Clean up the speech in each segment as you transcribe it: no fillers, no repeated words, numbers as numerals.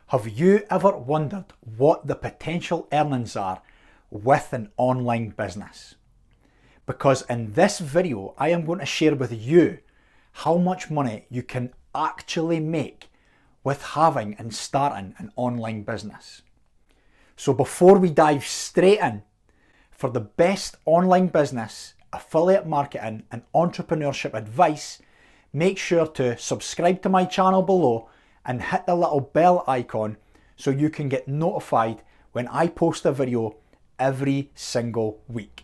Have you ever wondered what the potential earnings are with an online business? Because in this video, I am going to share with you how much money you can actually make with having and starting an online business. So before we dive straight in, for the best online business, affiliate marketing and entrepreneurship advice, make sure to subscribe to my channel below and hit the little bell icon so you can get notified when I post a video every single week.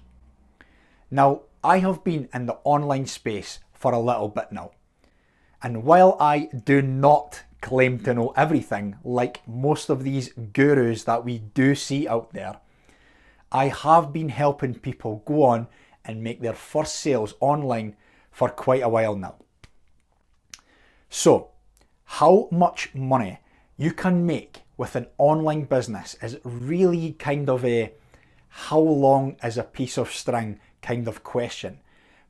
Now, I have been in the online space for a little bit now, and while I do not claim to know everything like most of these gurus that we do see out there, I have been helping people go on and make their first sales online for quite a while now. So, how much money you can make with an online business is really kind of a how long is a piece of string kind of question,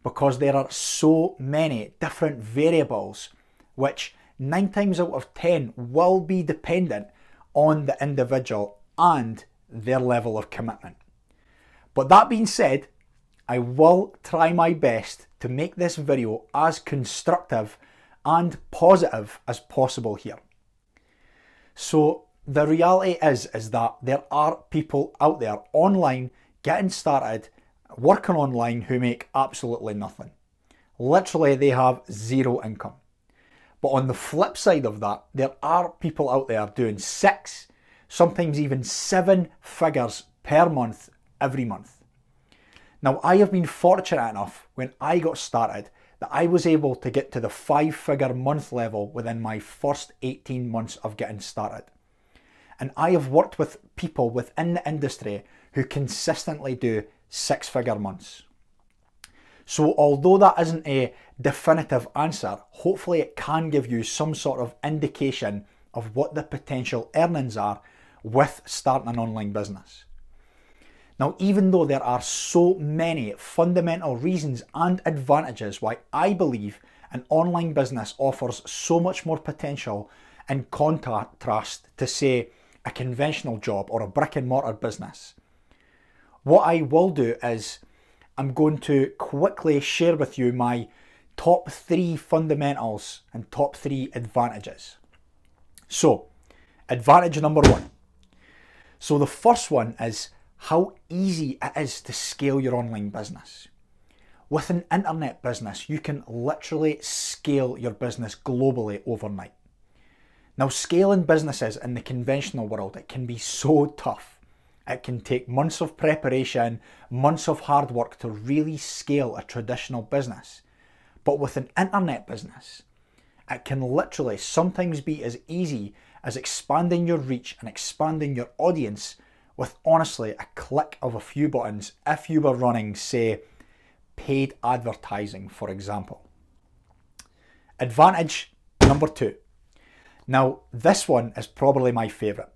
because there are so many different variables which 9 times out of 10 will be dependent on the individual and their level of commitment. But that being said, I will try my best to make this video as constructive and positive as possible here. So the reality is that there are people out there online getting started, working online, who make absolutely nothing. Literally, they have zero income. But on the flip side of that, there are people out there doing 6, sometimes even 7 figures per month every month. Now, I have been fortunate enough when I got started that I was able to get to the 5-figure month level within my first 18 months of getting started. And I have worked with people within the industry who consistently do 6-figure months. So although that isn't a definitive answer, hopefully it can give you some sort of indication of what the potential earnings are with starting an online business. Now, even though there are so many fundamental reasons and advantages why I believe an online business offers so much more potential in contrast to, say, a conventional job or a brick and mortar business, what I will do is I'm going to quickly share with you my top 3 fundamentals and top 3 advantages. So, advantage number 1. So the first one is how easy it is to scale your online business. With an internet business, you can literally scale your business globally overnight. Now, scaling businesses in the conventional world, it can be so tough. It can take months of preparation, months of hard work to really scale a traditional business. But with an internet business, it can literally sometimes be as easy as expanding your reach and expanding your audience with honestly a click of a few buttons if you were running, say, paid advertising, for example. Advantage number 2. Now, this one is probably my favourite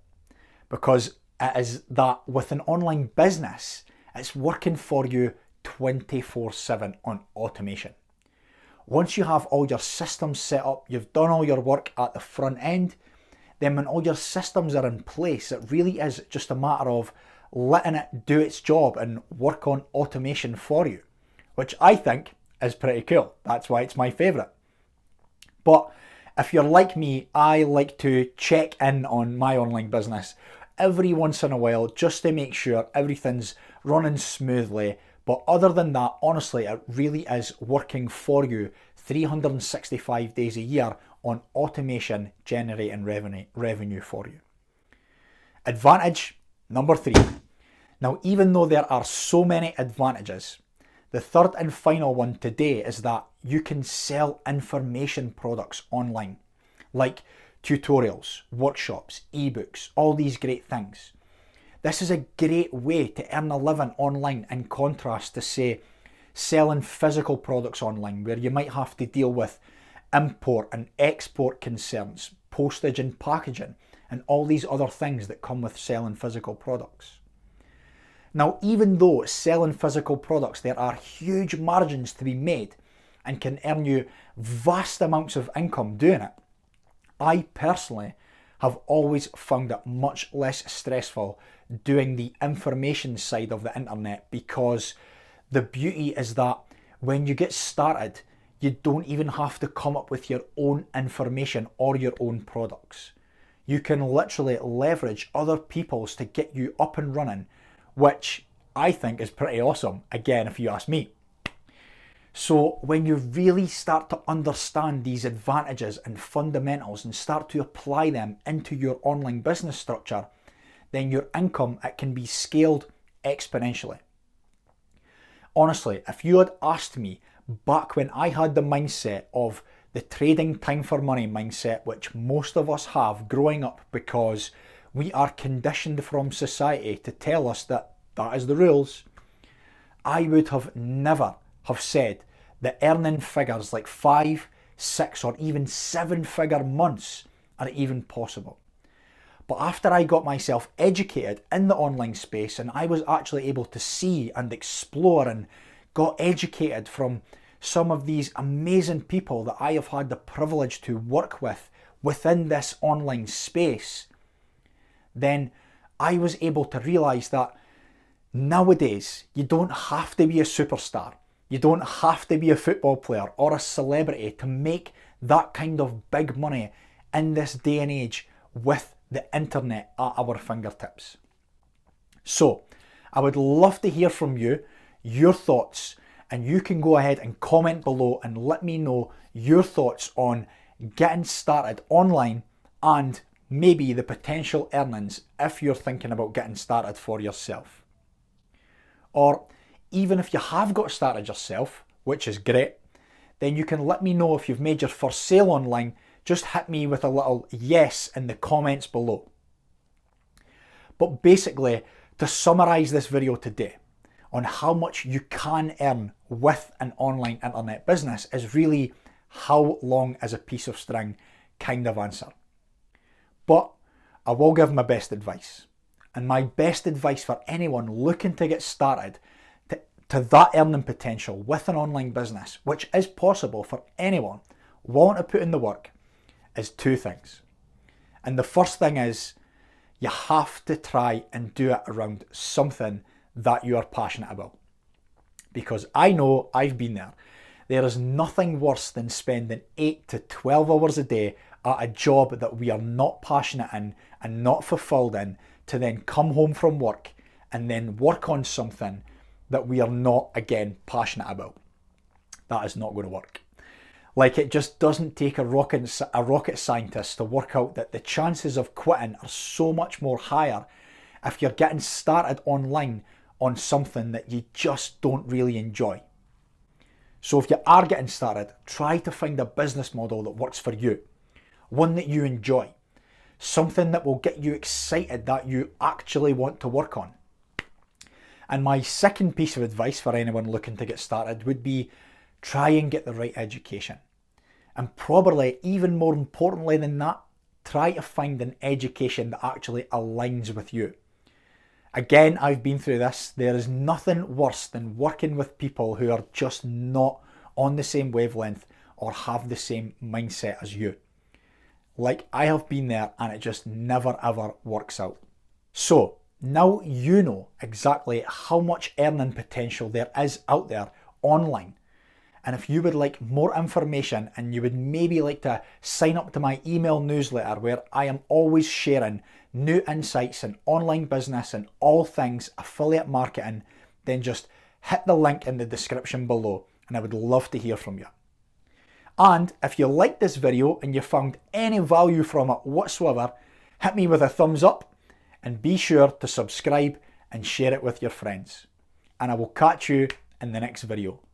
because it is that with an online business, it's working for you 24/7 on automation. Once you have all your systems set up, you've done all your work at the front end, then when all your systems are in place, it really is just a matter of letting it do its job and work on automation for you, which I think is pretty cool. That's why it's my favourite. But if you're like me, I like to check in on my online business every once in a while just to make sure everything's running smoothly. But other than that, honestly, it really is working for you 365 days a year on automation, generating revenue for you. Advantage number 3. Now, even though there are so many advantages, the third and final one today is that you can sell information products online, like tutorials, workshops, ebooks, all these great things. This is a great way to earn a living online in contrast to, say, selling physical products online, where you might have to deal with import and export concerns, postage and packaging, and all these other things that come with selling physical products. Now, even though selling physical products, there are huge margins to be made and can earn you vast amounts of income doing it, I personally have always found it much less stressful doing the information side of the internet, because the beauty is that when you get started, you don't even have to come up with your own information or your own products. You can literally leverage other people's to get you up and running, which I think is pretty awesome, again, if you ask me. So when you really start to understand these advantages and fundamentals and start to apply them into your online business structure, then your income, it can be scaled exponentially. Honestly, if you had asked me back when I had the mindset of the trading time for money mindset, which most of us have growing up because we are conditioned from society to tell us that that is the rules, I would have never have said that earning figures like 5, 6 or even 7-figure months are even possible. But after I got myself educated in the online space and I was actually able to see and explore and got educated from some of these amazing people that I have had the privilege to work with within this online space, then I was able to realize that nowadays you don't have to be a superstar. You don't have to be a football player or a celebrity to make that kind of big money in this day and age with the internet at our fingertips. So I would love to hear from you, your thoughts, and you can go ahead and comment below and let me know your thoughts on getting started online and maybe the potential earnings if you're thinking about getting started for yourself. Or even if you have got started yourself, which is great, then you can let me know if you've made your first sale online. Just hit me with a little yes in the comments below. But basically, to summarize this video today on how much you can earn with an online internet business is really how long is a piece of string kind of answer. But I will give my best advice. And my best advice for anyone looking to get started to that earning potential with an online business, which is possible for anyone wanting to put in the work, is 2 things. And the first thing is you have to try and do it around something that you are passionate about. Because I know I've been there. There is nothing worse than spending 8 to 12 hours a day at a job that we are not passionate in and not fulfilled in, to then come home from work and then work on something that we are not, again, passionate about. That is not going to work. Like, it just doesn't take a rocket scientist to work out that the chances of quitting are so much more higher if you're getting started online on something that you just don't really enjoy. So if you are getting started, try to find a business model that works for you, one that you enjoy, something that will get you excited that you actually want to work on. And my second piece of advice for anyone looking to get started would be try and get the right education. And probably even more importantly than that, try to find an education that actually aligns with you. Again, I've been through this. There is nothing worse than working with people who are just not on the same wavelength or have the same mindset as you. Like, I have been there and it just never ever works out. So now you know exactly how much earning potential there is out there online. And if you would like more information and you would maybe like to sign up to my email newsletter where I am always sharing new insights in online business and all things affiliate marketing, then just hit the link in the description below and I would love to hear from you. And if you liked this video and you found any value from it whatsoever, hit me with a thumbs up and be sure to subscribe and share it with your friends. And I will catch you in the next video.